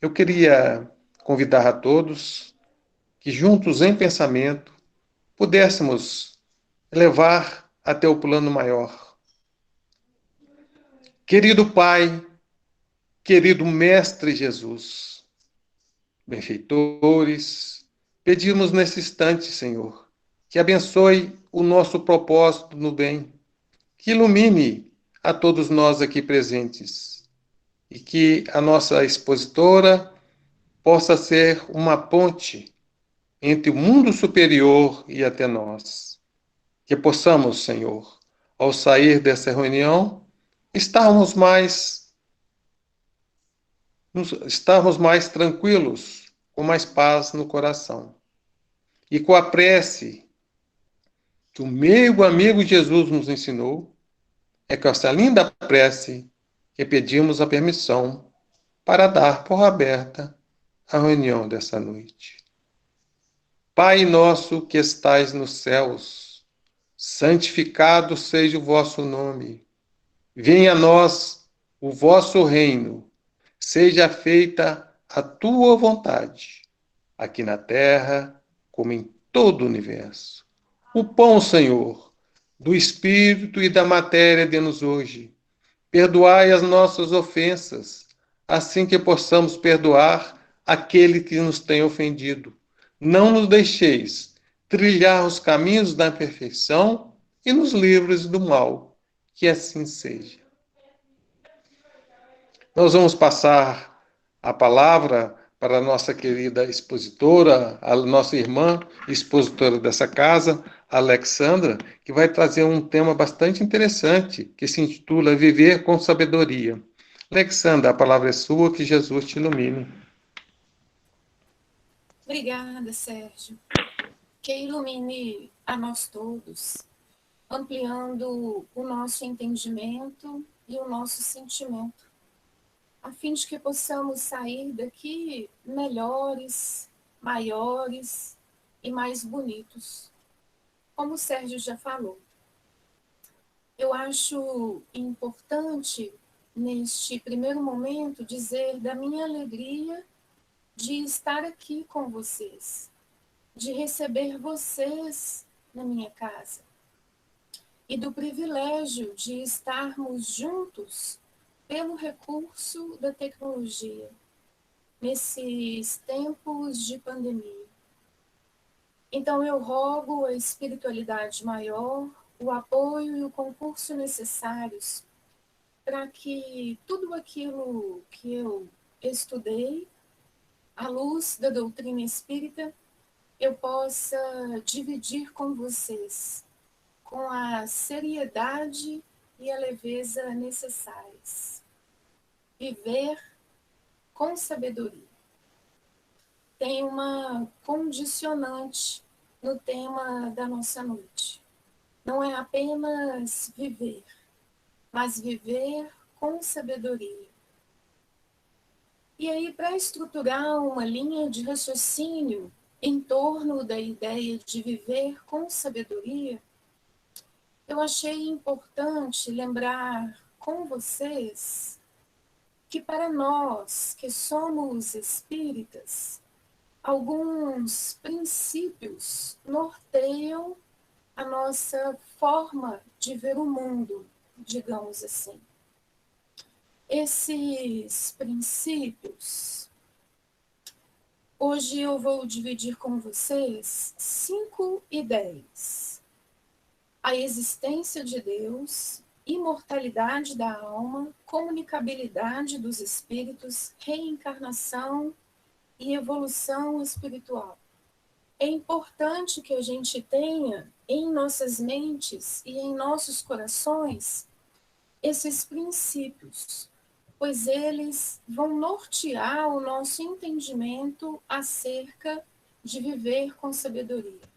Eu queria convidar a todos que juntos em pensamento pudéssemos levar até o plano maior. Querido Pai, querido Mestre Jesus, benfeitores, pedimos nesse instante, Senhor, que abençoe o nosso propósito no bem, que ilumine a todos nós aqui presentes e que a nossa expositora possa ser uma ponte entre o mundo superior e até nós. Que possamos, Senhor, ao sair dessa reunião, estarmos mais tranquilos, com mais paz no coração. E com a prece que o meu amigo Jesus nos ensinou, é com essa linda prece que pedimos a permissão para dar por aberta a reunião dessa noite. Pai nosso que estais nos céus, santificado seja o vosso nome. Venha a nós o vosso reino. Seja feita a tua vontade, aqui na terra como em todo o universo. O pão, Senhor, do Espírito e da matéria dê-nos hoje. Perdoai as nossas ofensas, assim que possamos perdoar aquele que nos tem ofendido. Não nos deixeis trilhar os caminhos da perfeição e nos livres do mal. Que assim seja. Nós vamos passar a palavra para a nossa querida expositora, a nossa irmã expositora dessa casa, Alexandra, que vai trazer um tema bastante interessante, que se intitula Viver com Sabedoria. Alexandra, a palavra é sua, que Jesus te ilumine. Obrigada, Sérgio. Que ilumine a nós todos, ampliando o nosso entendimento e o nosso sentimento, a fim de que possamos sair daqui melhores, maiores e mais bonitos. Como o Sérgio já falou, eu acho importante, neste primeiro momento, dizer da minha alegria de estar aqui com vocês, de receber vocês na minha casa e do privilégio de estarmos juntos pelo recurso da tecnologia nesses tempos de pandemia. Então eu rogo a espiritualidade maior, o apoio e o concurso necessários para que tudo aquilo que eu estudei, à luz da doutrina espírita, eu possa dividir com vocês, com a seriedade e a leveza necessárias. Viver com sabedoria. Tem uma condicionante no tema da nossa noite. Não é apenas viver, mas viver com sabedoria. E aí, para estruturar uma linha de raciocínio em torno da ideia de viver com sabedoria, eu achei importante lembrar com vocês que para nós que somos espíritas, alguns princípios norteiam a nossa forma de ver o mundo, digamos assim. Esses princípios, hoje eu vou dividir com vocês 5 ideias. A existência de Deus, imortalidade da alma, comunicabilidade dos espíritos, reencarnação e evolução espiritual. É importante que a gente tenha em nossas mentes e em nossos corações esses princípios, pois eles vão nortear o nosso entendimento acerca de viver com sabedoria.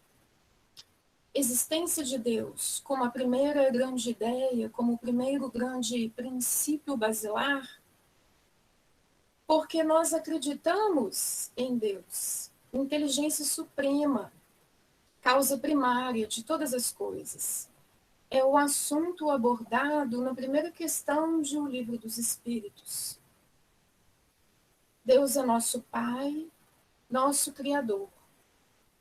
Existência de Deus como a primeira grande ideia, como o primeiro grande princípio basilar, porque nós acreditamos em Deus, inteligência suprema, causa primária de todas as coisas. É o assunto abordado na primeira questão de O Livro dos Espíritos. Deus é nosso Pai, nosso Criador.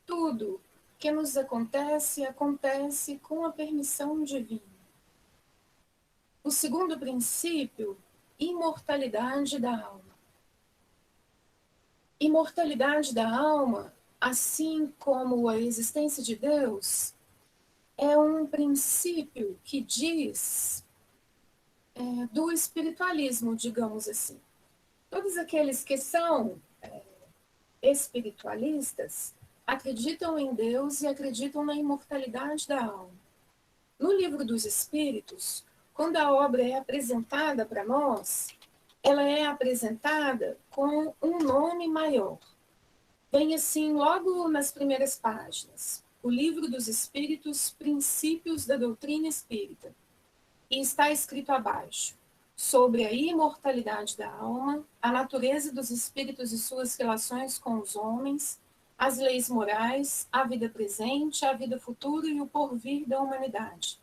Tudo que nos acontece, acontece com a permissão divina. O segundo princípio, imortalidade da alma. Imortalidade da alma, assim como a existência de Deus, é um princípio que diz do espiritualismo, digamos assim. Todos aqueles que são espiritualistas acreditam em Deus e acreditam na imortalidade da alma. No Livro dos Espíritos, quando a obra é apresentada para nós, ela é apresentada com um nome maior. Vem assim logo nas primeiras páginas, o Livro dos Espíritos, Princípios da Doutrina Espírita. E está escrito abaixo, sobre a imortalidade da alma, a natureza dos espíritos e suas relações com os homens, as leis morais, a vida presente, a vida futura e o porvir da humanidade,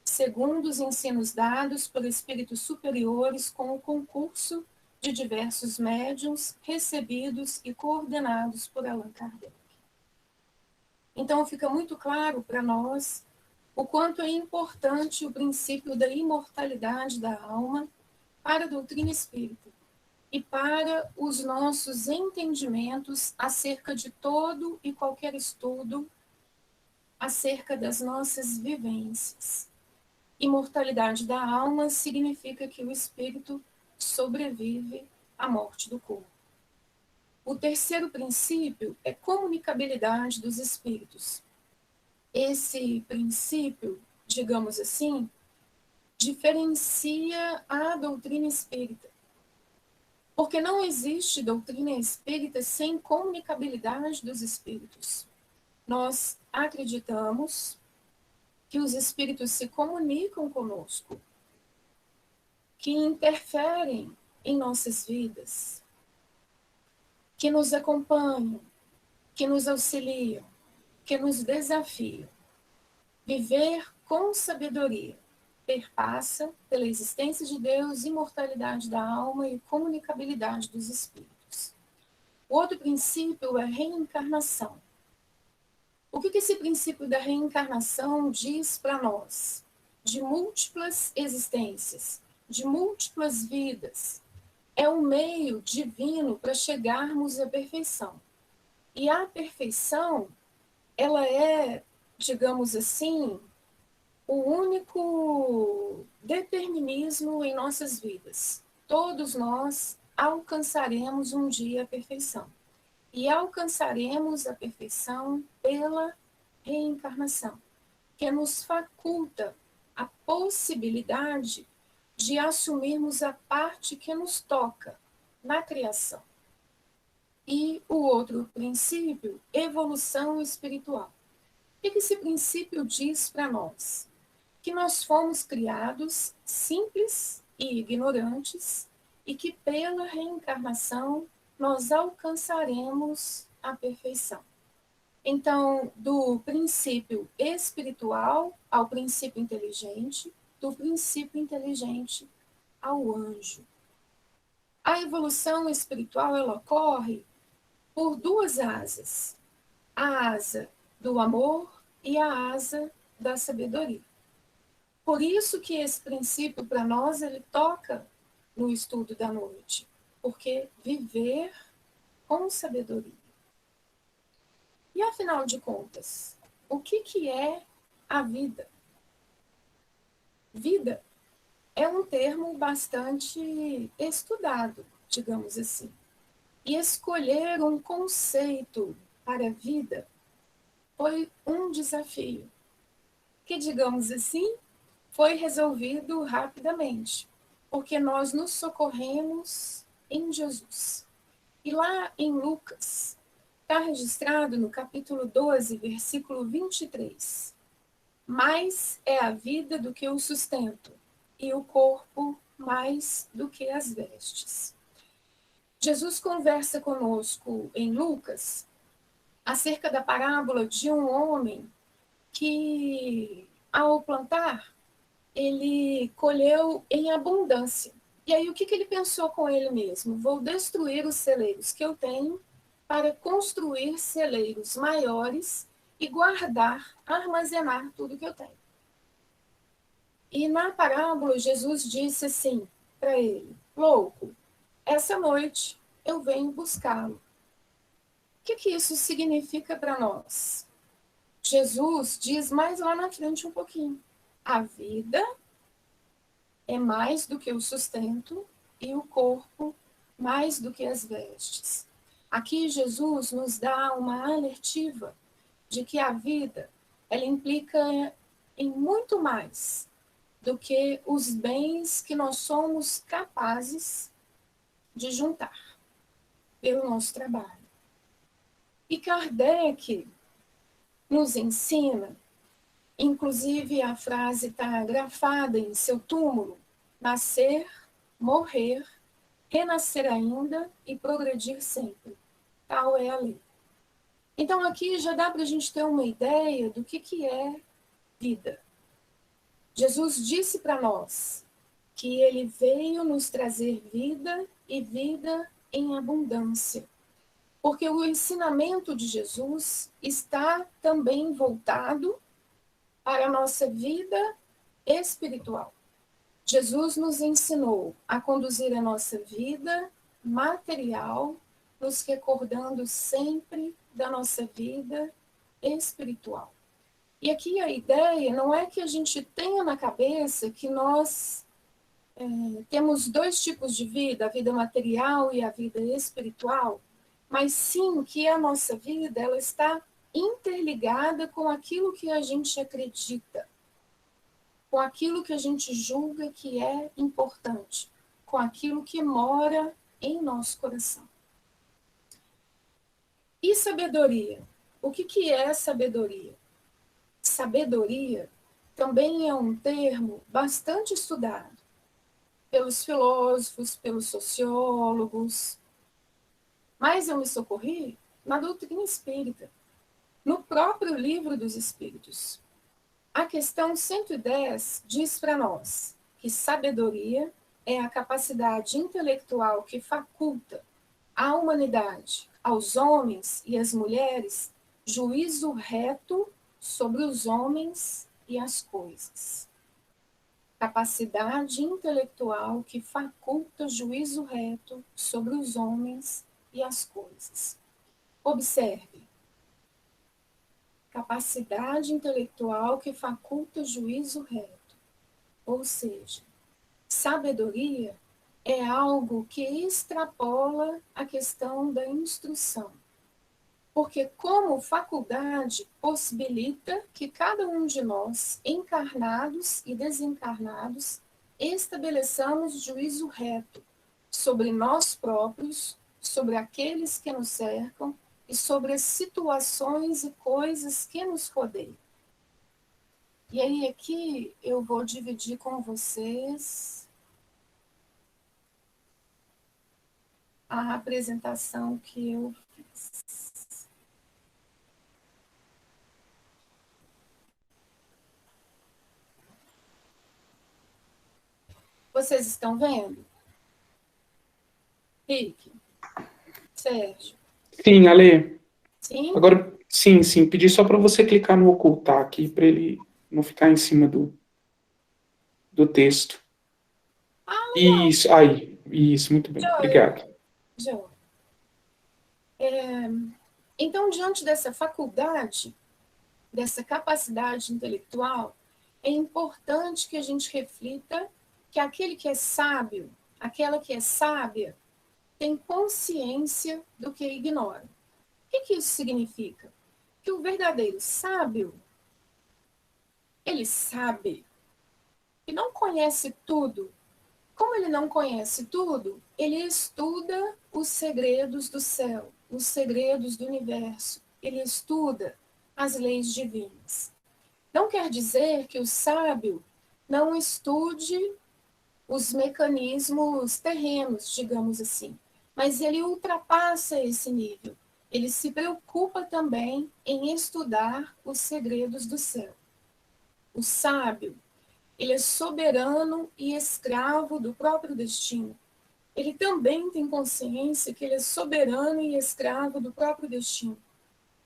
segundo os ensinos dados por espíritos superiores com o concurso de diversos médiuns recebidos e coordenados por Allan Kardec. Então fica muito claro para nós o quanto é importante o princípio da imortalidade da alma para a doutrina espírita e para os nossos entendimentos acerca de todo e qualquer estudo acerca das nossas vivências. Imortalidade da alma significa que o espírito sobrevive à morte do corpo. O terceiro princípio é comunicabilidade dos espíritos. Esse princípio, digamos assim, diferencia a doutrina espírita. Porque não existe doutrina espírita sem comunicabilidade dos espíritos. Nós acreditamos que os espíritos se comunicam conosco, que interferem em nossas vidas, que nos acompanham, que nos auxiliam, que nos desafiam. Viver com sabedoria perpassa pela existência de Deus, imortalidade da alma e comunicabilidade dos espíritos. O outro princípio é a reencarnação. O que esse princípio da reencarnação diz para nós? De múltiplas existências, de múltiplas vidas. É um meio divino para chegarmos à perfeição. E a perfeição, ela é, digamos assim, o único determinismo em nossas vidas. Todos nós alcançaremos um dia a perfeição. E alcançaremos a perfeição pela reencarnação, que nos faculta a possibilidade de assumirmos a parte que nos toca na criação. E o outro princípio, evolução espiritual. O que esse princípio diz para nós? Que nós fomos criados simples e ignorantes e que pela reencarnação nós alcançaremos a perfeição. Então, do princípio espiritual ao princípio inteligente, do princípio inteligente ao anjo. A evolução espiritual ela ocorre por duas asas: a asa do amor e a asa da sabedoria. Por isso que esse princípio para nós ele toca no estudo da noite, porque viver com sabedoria. E afinal de contas, o que é a vida? Vida é um termo bastante estudado, digamos assim. E escolher um conceito para a vida foi um desafio, que, digamos assim, foi resolvido rapidamente, porque nós nos socorremos em Jesus. E lá em Lucas, está registrado no capítulo 12, versículo 23. Mais é a vida do que o sustento, e o corpo mais do que as vestes. Jesus conversa conosco em Lucas acerca da parábola de um homem que, ao plantar, ele colheu em abundância. E aí, o que ele pensou com ele mesmo? Vou destruir os celeiros que eu tenho para construir celeiros maiores e guardar, armazenar tudo que eu tenho. E na parábola, Jesus disse assim para ele: louco, essa noite eu venho buscá-lo. O que isso significa para nós? Jesus diz mais lá na frente um pouquinho: a vida é mais do que o sustento e o corpo mais do que as vestes. Aqui Jesus nos dá uma alertiva de que a vida ela implica em muito mais do que os bens que nós somos capazes de juntar pelo nosso trabalho. E Kardec nos ensina, inclusive a frase está grafada em seu túmulo: nascer, morrer, renascer ainda e progredir sempre. Tal é a lei. Então aqui já dá para a gente ter uma ideia do que é vida. Jesus disse para nós que ele veio nos trazer vida e vida em abundância. Porque o ensinamento de Jesus está também voltado para a nossa vida espiritual. Jesus nos ensinou a conduzir a nossa vida material, nos recordando sempre da nossa vida espiritual. E aqui a ideia não é que a gente tenha na cabeça que nós temos dois tipos de vida, a vida material e a vida espiritual, mas sim que a nossa vida ela está interligada com aquilo que a gente acredita, com aquilo que a gente julga que é importante, com aquilo que mora em nosso coração. E sabedoria? O que é sabedoria? Sabedoria também é um termo bastante estudado pelos filósofos, pelos sociólogos, mas eu me socorri na doutrina espírita, no próprio Livro dos Espíritos. A questão 110 diz para nós que sabedoria é a capacidade intelectual que faculta à humanidade, aos homens e às mulheres, juízo reto sobre os homens e as coisas. Capacidade intelectual que faculta juízo reto sobre os homens e as coisas. Observe. Capacidade intelectual que faculta juízo reto. Ou seja, sabedoria é algo que extrapola a questão da instrução. Porque como faculdade possibilita que cada um de nós, encarnados e desencarnados, estabeleçamos juízo reto sobre nós próprios, sobre aqueles que nos cercam e sobre as situações e coisas que nos rodeiam. E aí aqui eu vou dividir com vocês a apresentação que eu fiz. Vocês estão vendo? Rick, Sérgio. Sim, Ale. Sim? Agora, sim. Pedi só para você clicar no ocultar aqui, para ele não ficar em cima do texto. Ah, legal. Isso, aí. Isso, muito bem. Obrigado. Joia. Então, diante dessa faculdade, dessa capacidade intelectual, é importante que a gente reflita que aquele que é sábio, aquela que é sábia, tem consciência do que ignora. O que isso significa? Que o verdadeiro sábio, ele sabe e não conhece tudo. Como ele não conhece tudo, ele estuda os segredos do céu, os segredos do universo. Ele estuda as leis divinas. Não quer dizer que o sábio não estude os mecanismos terrenos, digamos assim, mas ele ultrapassa esse nível. Ele se preocupa também em estudar os segredos do céu. O sábio, Ele é soberano e escravo do próprio destino. Ele também tem consciência que ele é soberano e escravo do próprio destino.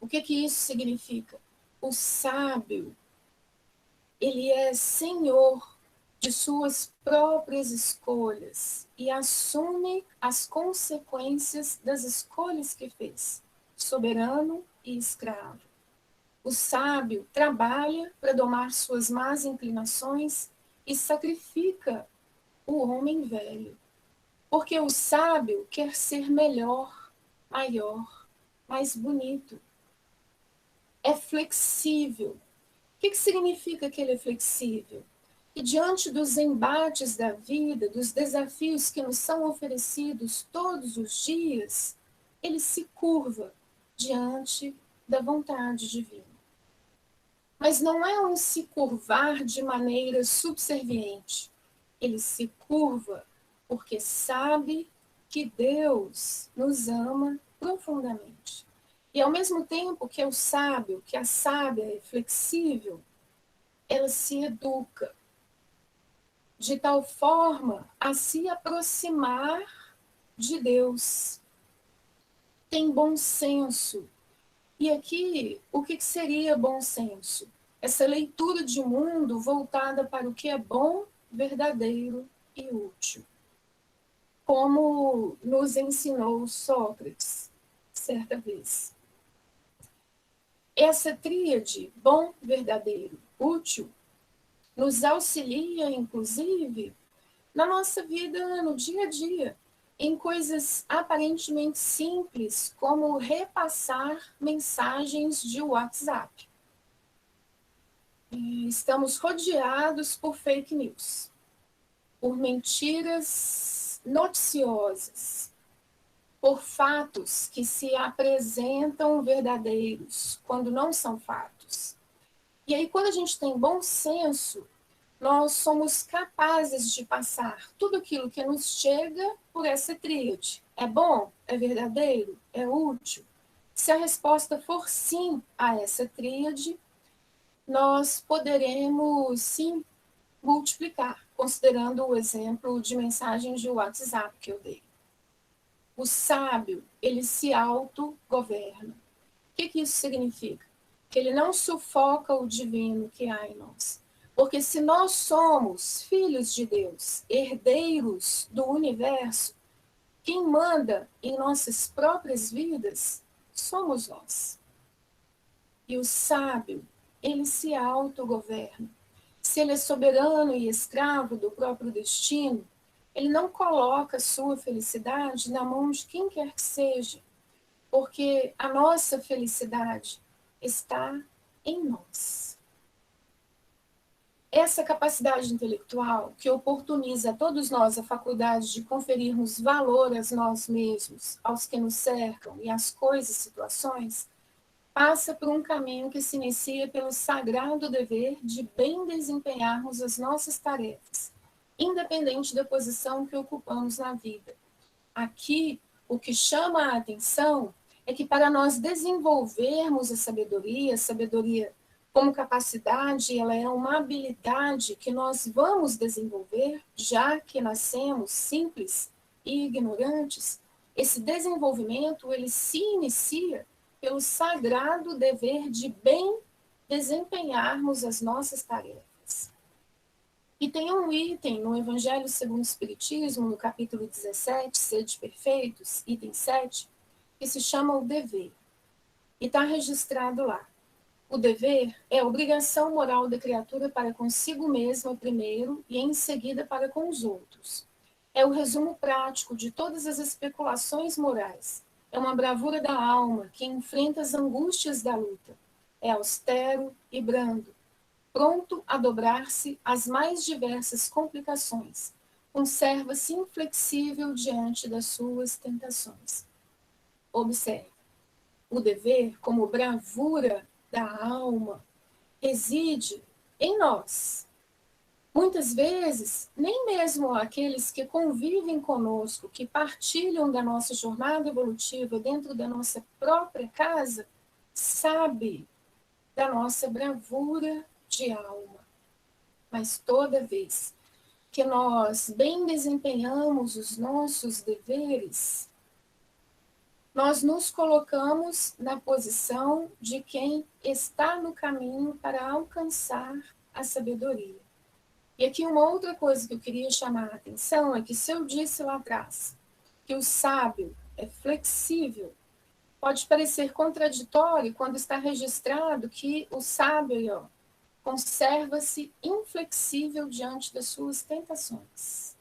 O que isso significa? O sábio, ele é senhor de suas próprias escolhas e assume as consequências das escolhas que fez, soberano e escravo. O sábio trabalha para domar suas más inclinações e sacrifica o homem velho, porque o sábio quer ser melhor, maior, mais bonito. É flexível. O que significa que ele é flexível? E diante dos embates da vida, dos desafios que nos são oferecidos todos os dias, ele se curva diante da vontade divina. Mas não é um se curvar de maneira subserviente. Ele se curva porque sabe que Deus nos ama profundamente. E ao mesmo tempo que é o sábio, que a sábia é flexível, ela se educa de tal forma a se aproximar de Deus. Tem bom senso. E aqui, o que seria bom senso? Essa leitura de mundo voltada para o que é bom, verdadeiro e útil. Como nos ensinou Sócrates, certa vez. Essa tríade, bom, verdadeiro, útil, nos auxilia, inclusive, na nossa vida no dia a dia, em coisas aparentemente simples, como repassar mensagens de WhatsApp. E estamos rodeados por fake news, por mentiras noticiosas, por fatos que se apresentam verdadeiros, quando não são fatos. E aí, quando a gente tem bom senso, nós somos capazes de passar tudo aquilo que nos chega por essa tríade. É bom? É verdadeiro? É útil? Se a resposta for sim a essa tríade, nós poderemos sim multiplicar, considerando o exemplo de mensagens de WhatsApp que eu dei. O sábio, ele se autogoverna. O que isso significa? Que ele não sufoca o divino que há em nós. Porque se nós somos filhos de Deus, herdeiros do universo, quem manda em nossas próprias vidas somos nós. E o sábio, ele se autogoverna. Se ele é soberano e escravo do próprio destino, ele não coloca sua felicidade na mão de quem quer que seja, porque a nossa felicidade está em nós. Essa capacidade intelectual que oportuniza a todos nós a faculdade de conferirmos valor a nós mesmos, aos que nos cercam e às coisas e situações, passa por um caminho que se inicia pelo sagrado dever de bem desempenharmos as nossas tarefas, independente da posição que ocupamos na vida. Aqui, o que chama a atenção é que para nós desenvolvermos a sabedoria como capacidade, ela é uma habilidade que nós vamos desenvolver, já que nascemos simples e ignorantes. Esse desenvolvimento, ele se inicia pelo sagrado dever de bem desempenharmos as nossas tarefas. E tem um item no Evangelho segundo o Espiritismo, no capítulo 17, Sede Perfeitos, item 7, que se chama o dever. E está registrado lá. O dever é a obrigação moral da criatura para consigo mesma primeiro e em seguida para com os outros. É o resumo prático de todas as especulações morais. É uma bravura da alma que enfrenta as angústias da luta. É austero e brando, pronto a dobrar-se às mais diversas complicações. Conserva-se inflexível diante das suas tentações. Observe, o dever, como bravura da alma, reside em nós. Muitas vezes, nem mesmo aqueles que convivem conosco, que partilham da nossa jornada evolutiva dentro da nossa própria casa, sabem da nossa bravura de alma. Mas toda vez que nós bem desempenhamos os nossos deveres, nós nos colocamos na posição de quem está no caminho para alcançar a sabedoria. E aqui uma outra coisa que eu queria chamar a atenção é que se eu disse lá atrás que o sábio é flexível, pode parecer contraditório quando está registrado que o sábio conserva-se inflexível diante das suas tentações.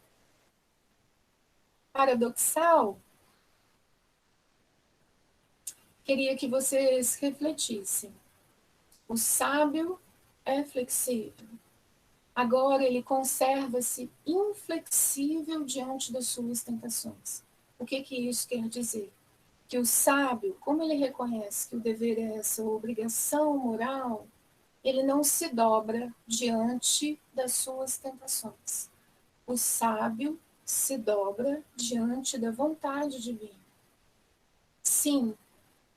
Paradoxal? Queria que vocês refletissem. O sábio é flexível. Agora ele conserva-se inflexível diante das suas tentações. O que isso quer dizer? Que o sábio, como ele reconhece que o dever é essa obrigação moral, ele não se dobra diante das suas tentações. O sábio se dobra diante da vontade divina. Sim,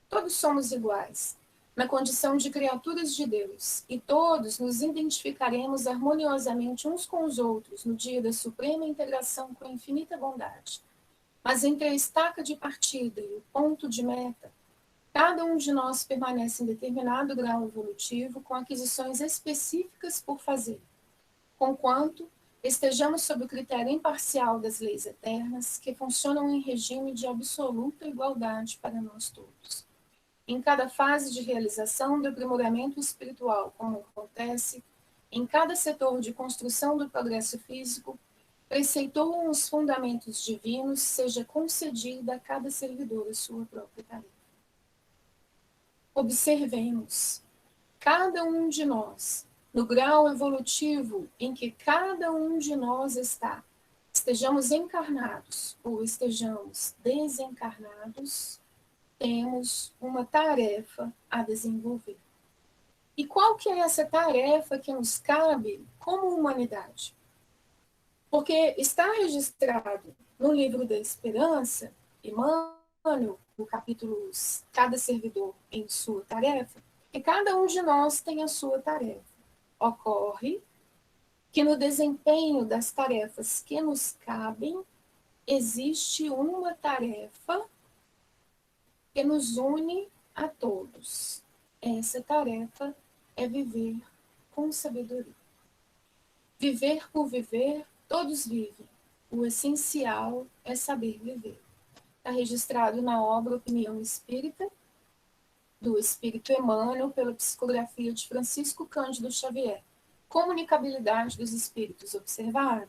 todos somos iguais, na condição de criaturas de Deus, e todos nos identificaremos harmoniosamente uns com os outros no dia da suprema integração com a infinita bondade. Mas entre a estaca de partida e o ponto de meta, cada um de nós permanece em determinado grau evolutivo com aquisições específicas por fazer, conquanto estejamos sob o critério imparcial das leis eternas que funcionam em regime de absoluta igualdade para nós todos. Em cada fase de realização do aprimoramento espiritual, como acontece em cada setor de construção do progresso físico, preceitou os fundamentos divinos, seja concedida a cada servidor a sua própria tarefa. Observemos, cada um de nós, no grau evolutivo em que cada um de nós está, estejamos encarnados ou estejamos desencarnados, temos uma tarefa a desenvolver. E qual que é essa tarefa que nos cabe como humanidade? Porque está registrado no livro da Esperança, Emmanuel, no capítulo Cada Servidor em Sua Tarefa, que cada um de nós tem a sua tarefa. Ocorre que no desempenho das tarefas que nos cabem, existe uma tarefa que nos une a todos. Essa tarefa é viver com sabedoria. Viver por viver, todos vivem. O essencial é saber viver. Está registrado na obra Opinião Espírita, do Espírito Emmanuel, pela psicografia de Francisco Cândido Xavier. Comunicabilidade dos espíritos, observaram?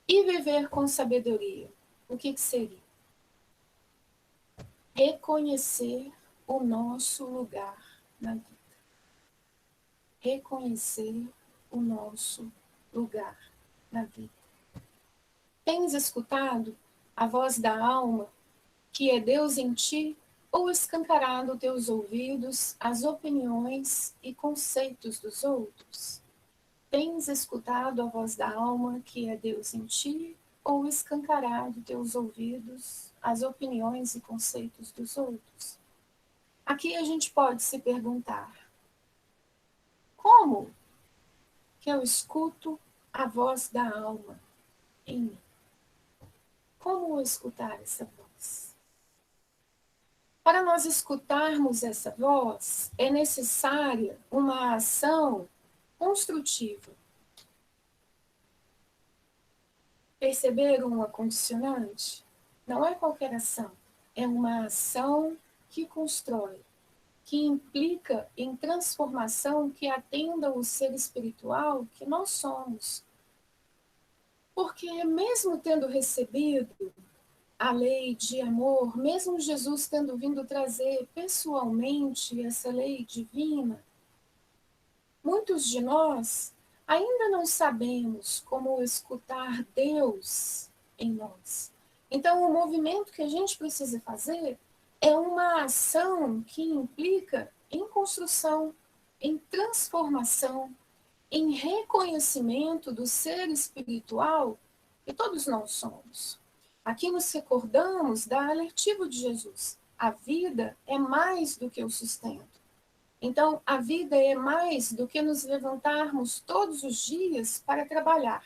E viver com sabedoria, o que seria? Reconhecer o nosso lugar na vida. Reconhecer o nosso lugar na vida. Tens escutado a voz da alma, que é Deus em ti, ou escancarado teus ouvidos às opiniões e conceitos dos outros? Tens escutado a voz da alma, que é Deus em ti, ou escancarado teus ouvidos às opiniões e conceitos dos outros? Aqui a gente pode se perguntar, como que eu escuto a voz da alma em mim? Como escutar essa voz? Para nós escutarmos essa voz, é necessária uma ação construtiva. Perceberam uma condicionante? Não é qualquer ação, é uma ação que constrói, que implica em transformação que atenda o ser espiritual que nós somos. Porque mesmo tendo recebido a lei de amor, mesmo Jesus tendo vindo trazer pessoalmente essa lei divina, muitos de nós ainda não sabemos como escutar Deus em nós. Então, o movimento que a gente precisa fazer é uma ação que implica em construção, em transformação, em reconhecimento do ser espiritual que todos nós somos. Aqui nos recordamos da alertiva de Jesus. A vida é mais do que o sustento. Então, a vida é mais do que nos levantarmos todos os dias para trabalhar.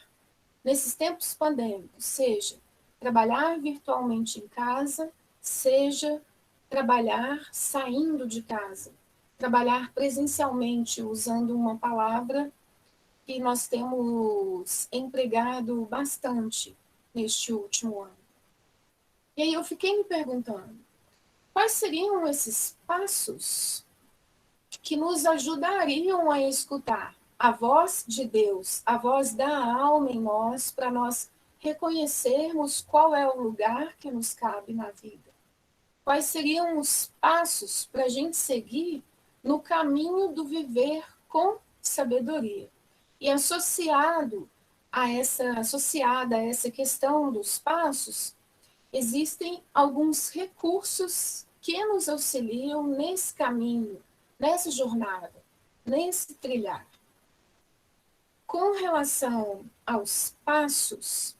Nesses tempos pandêmicos, seja trabalhar virtualmente em casa, seja trabalhar saindo de casa, trabalhar presencialmente, usando uma palavra que nós temos empregado bastante neste último ano. E aí eu fiquei me perguntando, quais seriam esses passos que nos ajudariam a escutar a voz de Deus, a voz da alma em nós, para nós reconhecermos qual é o lugar que nos cabe na vida? Quais seriam os passos para a gente seguir no caminho do viver com sabedoria? E associada a essa questão dos passos, existem alguns recursos que nos auxiliam nesse caminho, nessa jornada, nesse trilhar. Com relação aos passos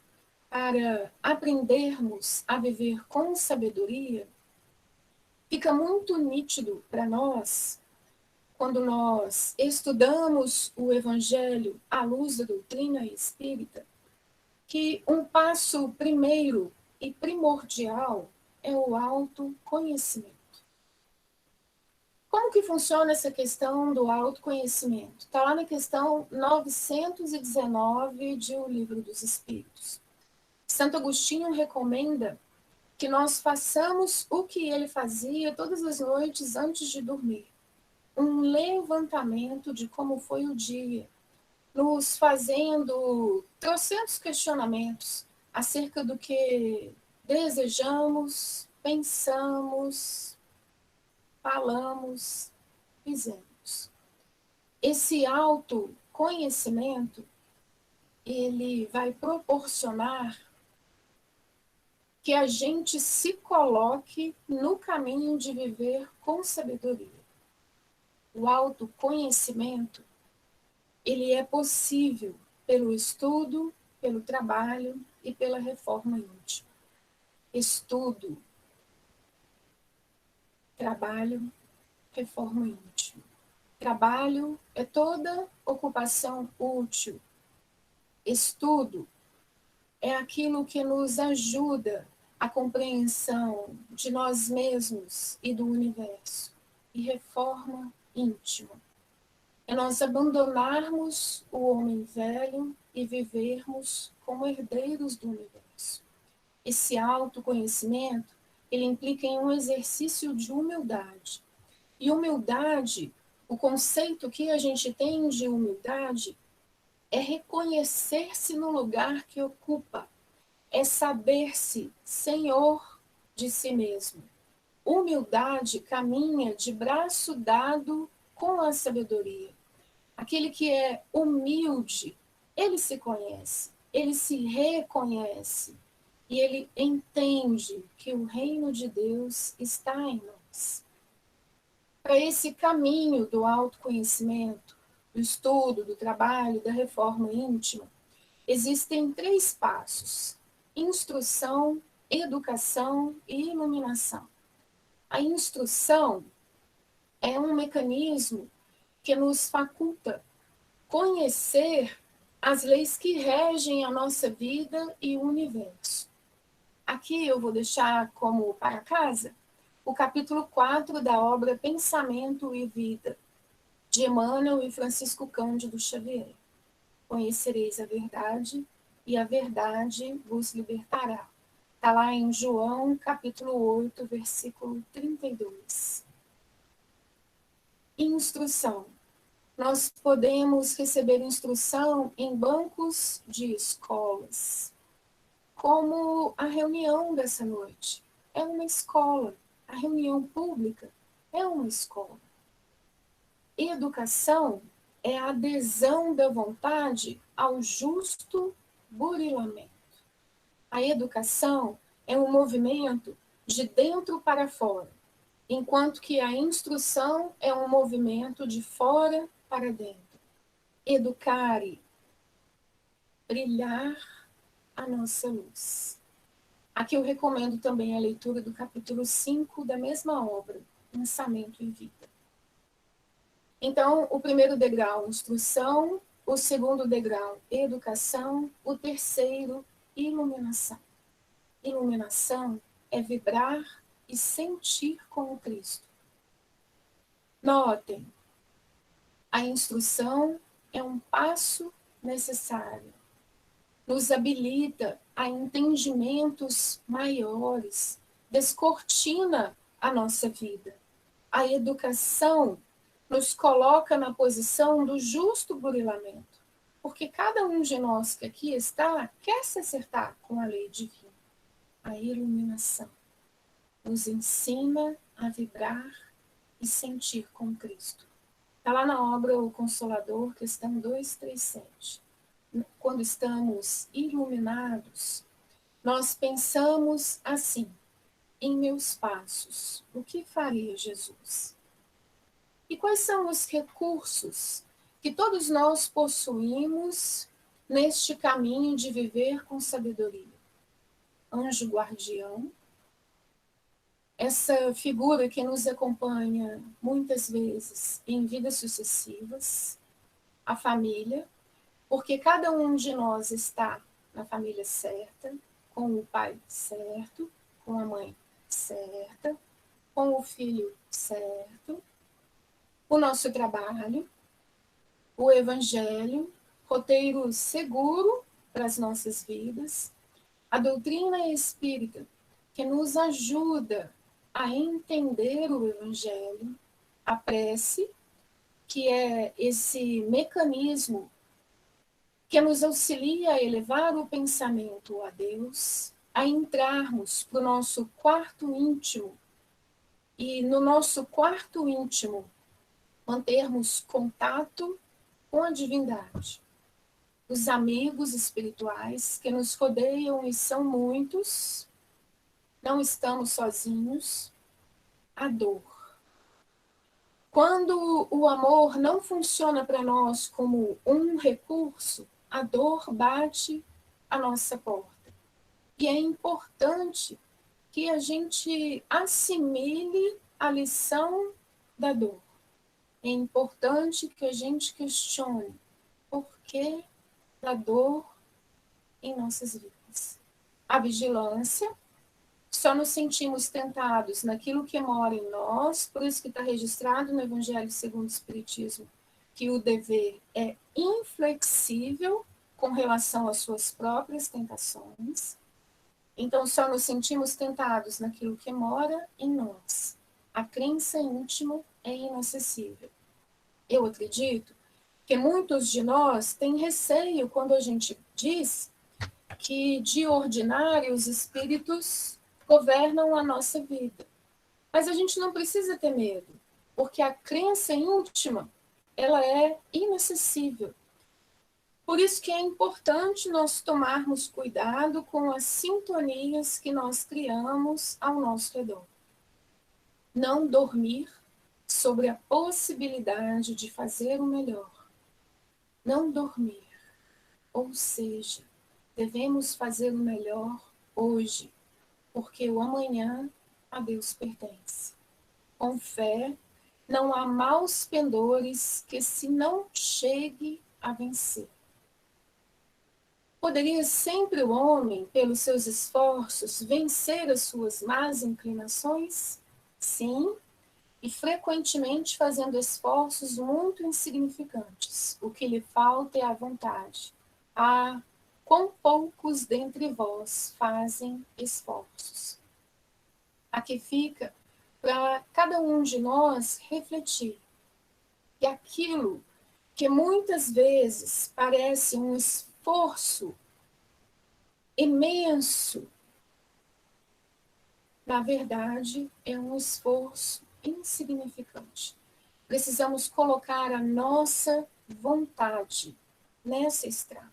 para aprendermos a viver com sabedoria, fica muito nítido para nós, quando nós estudamos o Evangelho à luz da doutrina espírita, que um passo primeiro e primordial é o autoconhecimento. Como que funciona essa questão do autoconhecimento? Está lá na questão 919 de O Livro dos Espíritos. Santo Agostinho recomenda que nós façamos o que ele fazia todas as noites antes de dormir. Um levantamento de como foi o dia, nos fazendo trocentos questionamentos acerca do que desejamos, pensamos, falamos, fizemos. Esse autoconhecimento, ele vai proporcionar que a gente se coloque no caminho de viver com sabedoria. O autoconhecimento, ele é possível pelo estudo, pelo trabalho e pela reforma íntima. Estudo, trabalho, reforma íntima. Trabalho é toda ocupação útil. Estudo é aquilo que nos ajuda à compreensão de nós mesmos e do universo. E reforma íntima é nós abandonarmos o homem velho e vivermos como herdeiros do universo. Esse autoconhecimento, ele implica em um exercício de humildade. E humildade, o conceito que a gente tem de humildade é reconhecer-se no lugar que ocupa, é saber-se senhor de si mesmo. Humildade caminha de braço dado com a sabedoria. Aquele que é humilde, ele se conhece, ele se reconhece e ele entende que o reino de Deus está em nós. Para esse caminho do autoconhecimento, do estudo, do trabalho, da reforma íntima, existem 3 passos: instrução, educação e iluminação. A instrução é um mecanismo que nos faculta conhecer as leis que regem a nossa vida e o universo. Aqui eu vou deixar como para casa o capítulo 4 da obra Pensamento e Vida, de Emmanuel e Francisco Cândido Xavier. Conhecereis a verdade, e a verdade vos libertará. Está lá em João, capítulo 8, versículo 32. Instrução. Nós podemos receber instrução em bancos de escolas, como a reunião dessa noite. É uma escola. A reunião pública é uma escola. Educação é a adesão da vontade ao justo burilamento. A educação é um movimento de dentro para fora, enquanto que a instrução é um movimento de fora para dentro. Educare, brilhar a nossa luz. Aqui eu recomendo também a leitura do capítulo 5 da mesma obra, Pensamento e Vida. Então, o primeiro degrau, instrução, o segundo degrau, educação, o terceiro, iluminação. Iluminação é vibrar e sentir com o Cristo. Notem, a instrução é um passo necessário. Nos habilita a entendimentos maiores, descortina a nossa vida. A educação nos coloca na posição do justo burilamento, porque cada um de nós que aqui está quer se acertar com a lei divina. A iluminação nos ensina a vibrar e sentir com Cristo. Está lá na obra O Consolador, questão 237. Quando estamos iluminados, nós pensamos assim: em meus passos, o que faria Jesus? E quais são os recursos que todos nós possuímos neste caminho de viver com sabedoria? Anjo guardião, essa figura que nos acompanha muitas vezes em vidas sucessivas, a família, porque cada um de nós está na família certa, com o pai certo, com a mãe certa, com o filho certo, o nosso trabalho, o evangelho, roteiro seguro para as nossas vidas, a doutrina espírita, que nos ajuda a entender o evangelho, a prece, que é esse mecanismo que nos auxilia a elevar o pensamento a Deus, a entrarmos para o nosso quarto íntimo, e no nosso quarto íntimo mantermos contato com a divindade. Os amigos espirituais que nos rodeiam, e são muitos, não estamos sozinhos, a dor. Quando o amor não funciona para nós como um recurso, a dor bate à nossa porta. E é importante que a gente assimile a lição da dor. É importante que a gente questione por que da dor em nossas vidas. A vigilância, só nos sentimos tentados naquilo que mora em nós, por isso que está registrado no Evangelho segundo o Espiritismo, que o dever é inflexível com relação às suas próprias tentações. Então, só nos sentimos tentados naquilo que mora em nós. A crença íntima é inacessível. Eu acredito que muitos de nós têm receio quando a gente diz que, de ordinário, os espíritos governam a nossa vida. Mas a gente não precisa ter medo, porque a crença íntima, ela é inacessível. Por isso que é importante nós tomarmos cuidado com as sintonias que nós criamos ao nosso redor. Não dormir sobre a possibilidade de fazer o melhor. Não dormir, ou seja, devemos fazer o melhor hoje, porque o amanhã a Deus pertence. Com fé, não há maus pendores que se não chegue a vencer. Poderia sempre o homem, pelos seus esforços, vencer as suas más inclinações? Sim, e frequentemente fazendo esforços muito insignificantes. O que lhe falta é a vontade. Ah, quão poucos dentre vós fazem esforços. Aqui fica para cada um de nós refletir que aquilo que muitas vezes parece um esforço imenso, na verdade, é um esforço insignificante. Precisamos colocar a nossa vontade nessa estrada.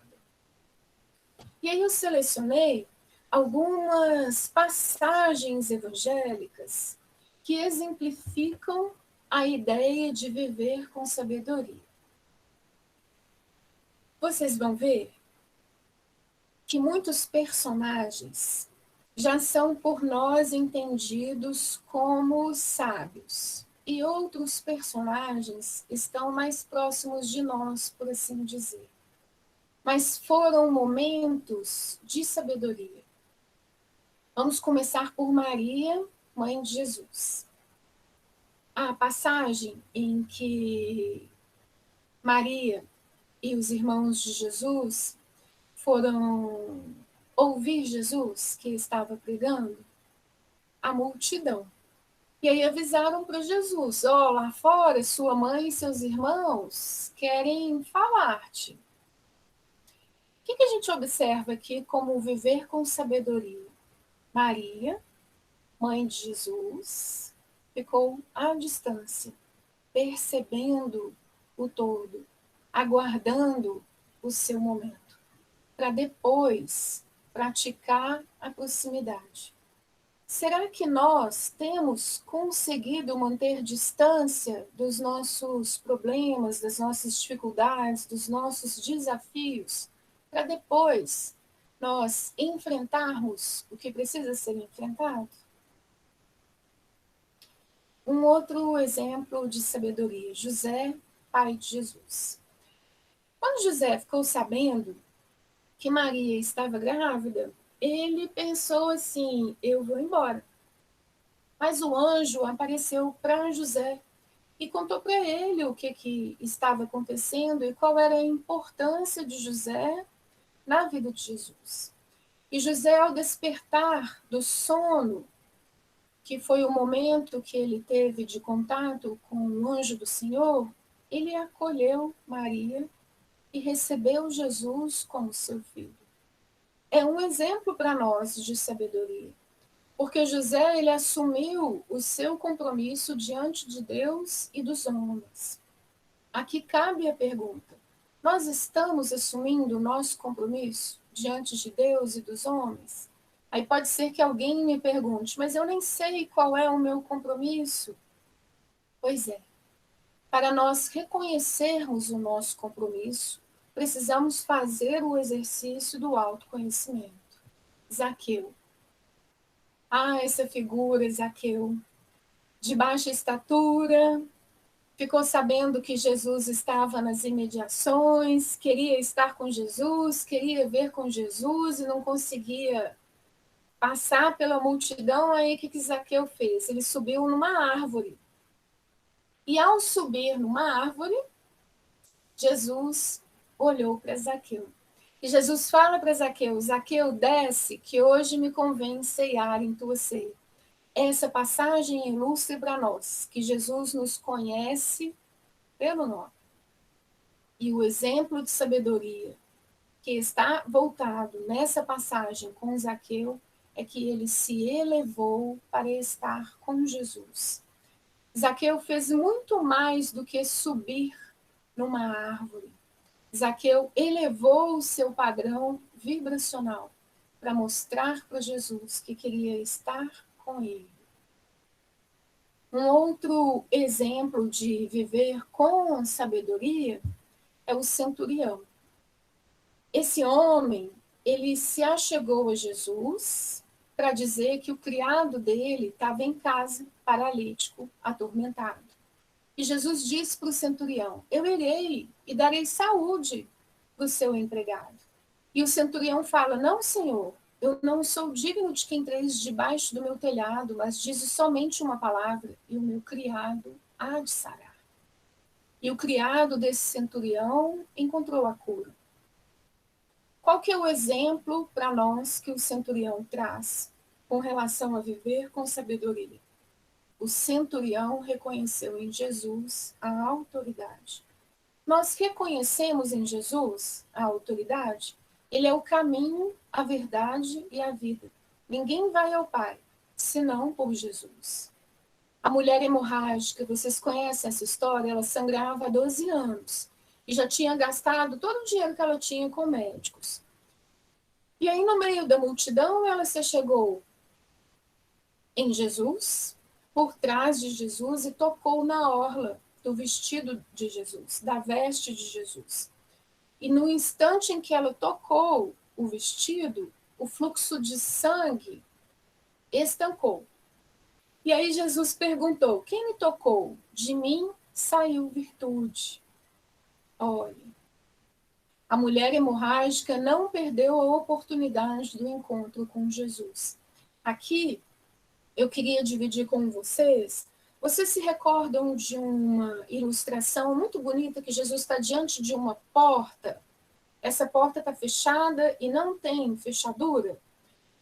E aí eu selecionei algumas passagens evangélicas que exemplificam a ideia de viver com sabedoria. Vocês vão ver que muitos personagens já são por nós entendidos como sábios. e outros personagens estão mais próximos de nós, por assim dizer. Mas foram momentos de sabedoria. Vamos começar por Maria, mãe de Jesus. A passagem em que Maria e os irmãos de Jesus foram ouvir Jesus, que estava pregando, a multidão. E aí avisaram para Jesus, lá fora sua mãe e seus irmãos querem falar-te. O que a gente observa aqui como viver com sabedoria? Maria, mãe de Jesus, ficou à distância, percebendo o todo, aguardando o seu momento, para depois praticar a proximidade. Será que nós temos conseguido manter distância dos nossos problemas, das nossas dificuldades, dos nossos desafios, para depois nós enfrentarmos o que precisa ser enfrentado? Um outro exemplo de sabedoria, José, pai de Jesus. Quando José ficou sabendo que Maria estava grávida, ele pensou assim, eu vou embora. Mas o anjo apareceu para José e contou para ele o que estava acontecendo e qual era a importância de José na vida de Jesus. E José, ao despertar do sono, que foi o momento que ele teve de contato com o anjo do Senhor, ele acolheu Maria e recebeu Jesus como seu filho. É um exemplo para nós de sabedoria, porque José ele assumiu o seu compromisso diante de Deus e dos homens. Aqui cabe a pergunta: nós estamos assumindo o nosso compromisso diante de Deus e dos homens? Aí pode ser que alguém me pergunte, mas eu nem sei qual é o meu compromisso. Pois é, para nós reconhecermos o nosso compromisso, precisamos fazer o exercício do autoconhecimento. Zaqueu. Essa figura, Zaqueu, de baixa estatura, ficou sabendo que Jesus estava nas imediações, queria estar com Jesus, queria ver com Jesus e não conseguia passar pela multidão. Aí o que Zaqueu fez? Ele subiu numa árvore. E ao subir numa árvore, Jesus olhou para Zaqueu. E Jesus fala para Zaqueu, Zaqueu, desce, que hoje me convém ceiar em tua ceia. Essa passagem ilustra para nós que Jesus nos conhece pelo nome. E o exemplo de sabedoria que está voltado nessa passagem com Zaqueu é que ele se elevou para estar com Jesus. Zaqueu fez muito mais do que subir numa árvore. Zaqueu elevou o seu padrão vibracional para mostrar para Jesus que queria estar com ele. Um outro exemplo de viver com sabedoria é o centurião. Esse homem, ele se achegou a Jesus para dizer que o criado dele estava em casa, paralítico, atormentado. E Jesus disse para o centurião, eu irei e darei saúde para o seu empregado. E o centurião fala, não, Senhor, eu não sou digno de que entreis debaixo do meu telhado, mas dize somente uma palavra e o meu criado há de sarar. E o criado desse centurião encontrou a cura. Qual que é o exemplo para nós que o centurião traz com relação a viver com sabedoria? O centurião reconheceu em Jesus a autoridade. Nós reconhecemos em Jesus a autoridade? Ele é o caminho, a verdade e a vida. Ninguém vai ao Pai, senão por Jesus. A mulher hemorrágica, vocês conhecem essa história? Ela sangrava há 12 anos e já tinha gastado todo o dinheiro que ela tinha com médicos. E aí, no meio da multidão, ela se chegou em Jesus, por trás de Jesus, e tocou na orla do vestido de Jesus, da veste de Jesus. E no instante em que ela tocou o vestido, o fluxo de sangue estancou. E aí Jesus perguntou: quem me tocou? De mim saiu virtude. Olha, a mulher hemorrágica não perdeu a oportunidade do encontro com Jesus. Aqui, eu queria dividir com vocês. Vocês se recordam de uma ilustração muito bonita que Jesus está diante de uma porta? Essa porta está fechada e não tem fechadura,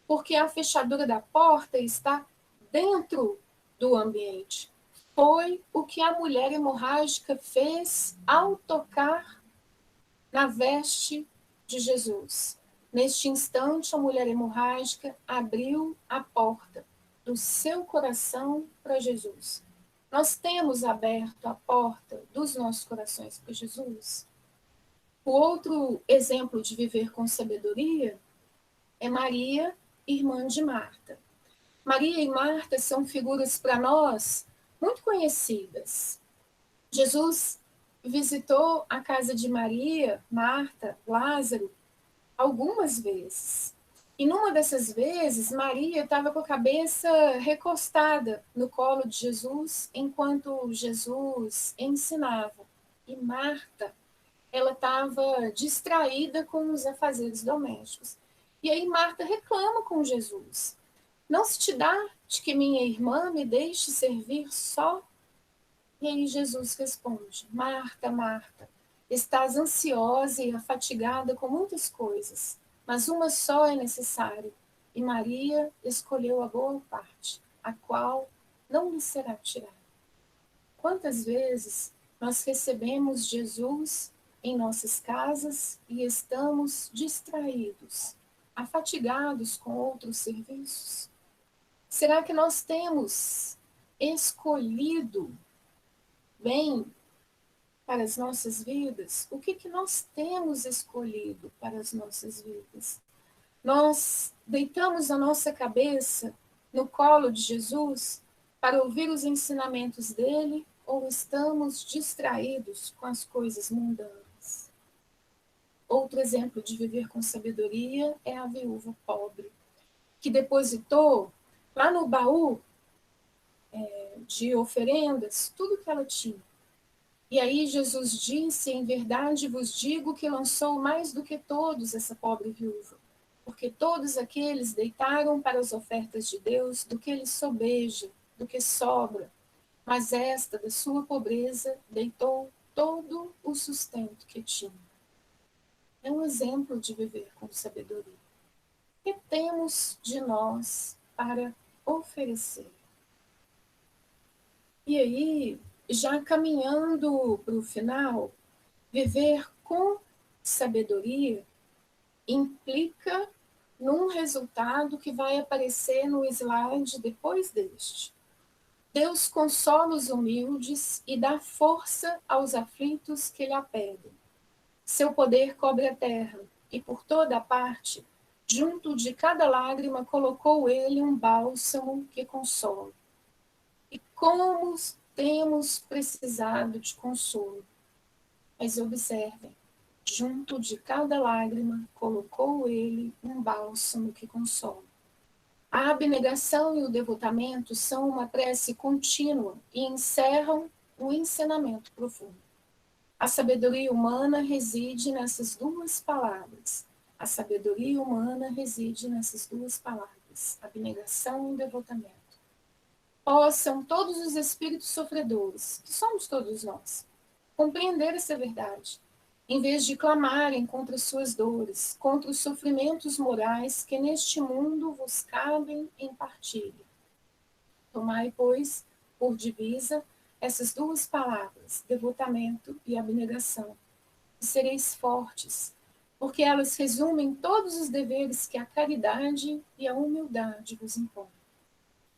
porque a fechadura da porta está dentro do ambiente. Foi o que a mulher hemorrágica fez ao tocar na veste de Jesus. Neste instante, a mulher hemorrágica abriu a porta do seu coração para Jesus. Nós temos aberto a porta dos nossos corações para Jesus. O outro exemplo de viver com sabedoria é Maria, irmã de Marta. Maria e Marta são figuras para nós muito conhecidas. Jesus visitou a casa de Maria, Marta, Lázaro, algumas vezes. E numa dessas vezes, Maria estava com a cabeça recostada no colo de Jesus enquanto Jesus ensinava. E Marta, ela estava distraída com os afazeres domésticos. E aí Marta reclama com Jesus: não se te dá de que minha irmã me deixe servir só? E aí Jesus responde: Marta, Marta, estás ansiosa e afatigada com muitas coisas, mas uma só é necessária. E Maria escolheu a boa parte, a qual não lhe será tirada. Quantas vezes nós recebemos Jesus em nossas casas e estamos distraídos, afatigados com outros serviços? Será que nós temos escolhido bem para as nossas vidas? O que nós temos escolhido para as nossas vidas? Nós deitamos a nossa cabeça no colo de Jesus para ouvir os ensinamentos dele ou estamos distraídos com as coisas mundanas? Outro exemplo de viver com sabedoria é a viúva pobre, que depositou lá no baú de oferendas tudo que ela tinha. E aí Jesus disse: em verdade vos digo que lançou mais do que todos essa pobre viúva, porque todos aqueles deitaram para as ofertas de Deus do que lhes sobeja, do que sobra, mas esta, da sua pobreza, deitou todo o sustento que tinha. É um exemplo de viver com sabedoria. O que temos de nós para oferecer? E aí, já caminhando para o final, viver com sabedoria implica num resultado que vai aparecer no slide depois deste. Deus consola os humildes e dá força aos aflitos que lhe pedem. Seu poder cobre a terra, e por toda a parte, junto de cada lágrima, colocou ele um bálsamo que consola. E como temos precisado de consolo. Mas observem, junto de cada lágrima, colocou ele um bálsamo que consola. A abnegação e o devotamento são uma prece contínua e encerram um ensinamento profundo. A sabedoria humana reside nessas duas palavras. A sabedoria humana reside nessas duas palavras, abnegação e devotamento. Possam todos os espíritos sofredores, que somos todos nós, compreender essa verdade, em vez de clamarem contra suas dores, contra os sofrimentos morais que neste mundo vos cabem em partilha. Tomai, pois, por divisa essas duas palavras, devotamento e abnegação, e sereis fortes, porque elas resumem todos os deveres que a caridade e a humildade vos impõem.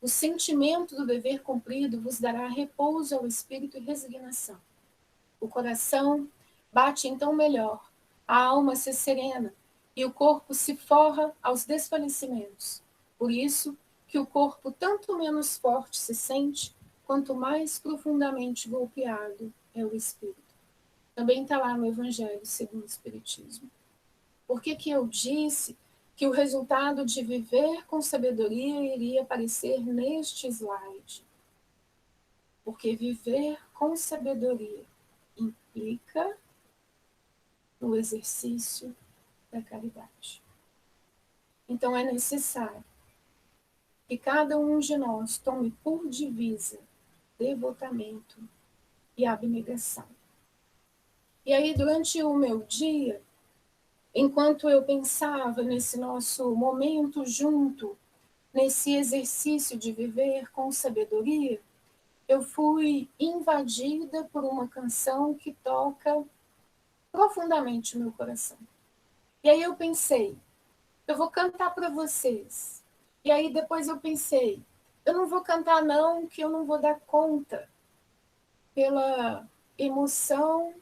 O sentimento do dever cumprido vos dará repouso ao espírito e resignação. O coração bate então melhor, a alma se serena e o corpo se forra aos desfalecimentos. Por isso que o corpo tanto menos forte se sente, quanto mais profundamente golpeado é o espírito. Também está lá no Evangelho segundo o Espiritismo. Por que eu disse que o resultado de viver com sabedoria iria aparecer neste slide. Porque viver com sabedoria implica no exercício da caridade. Então é necessário que cada um de nós tome por divisa devotamento e abnegação. E aí, durante o meu dia, enquanto eu pensava nesse nosso momento junto, nesse exercício de viver com sabedoria, eu fui invadida por uma canção que toca profundamente o meu coração. E aí eu pensei, eu vou cantar para vocês. E aí depois eu pensei, eu não vou cantar não, que eu não vou dar conta pela emoção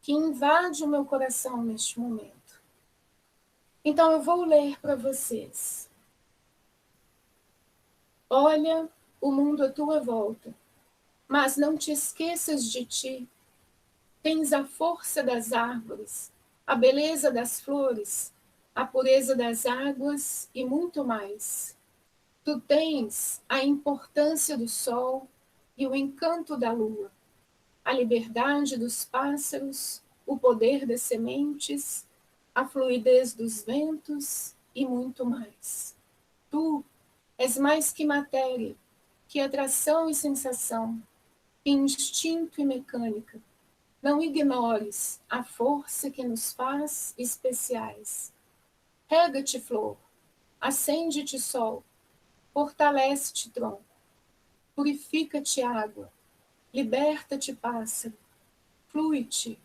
que invade o meu coração neste momento. Então eu vou ler para vocês. Olha o mundo à tua volta, mas não te esqueças de ti. Tens a força das árvores, a beleza das flores, a pureza das águas e muito mais. Tu tens a importância do sol e o encanto da lua, a liberdade dos pássaros, o poder das sementes, a fluidez dos ventos e muito mais. Tu és mais que matéria, que atração e sensação, que instinto e mecânica. Não ignores a força que nos faz especiais. Rega-te, flor, acende-te, sol, fortalece-te, tronco, purifica-te, água, liberta-te, pássaro, flui-te,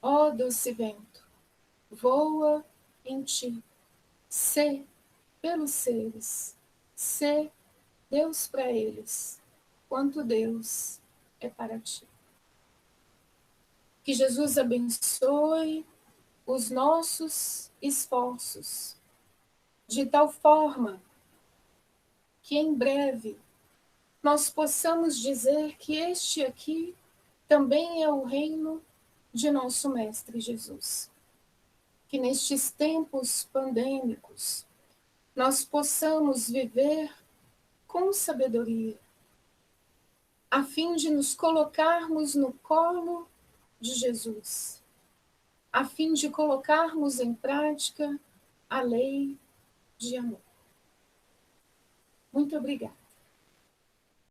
ó doce vento, voa em ti, sê pelos seres, sê Deus para eles, quanto Deus é para ti. Que Jesus abençoe os nossos esforços, de tal forma que em breve nós possamos dizer que este aqui também é o reino de nosso Mestre Jesus. Que nestes tempos pandêmicos nós possamos viver com sabedoria, a fim de nos colocarmos no colo de Jesus, a fim de colocarmos em prática a lei de amor. Muito obrigada.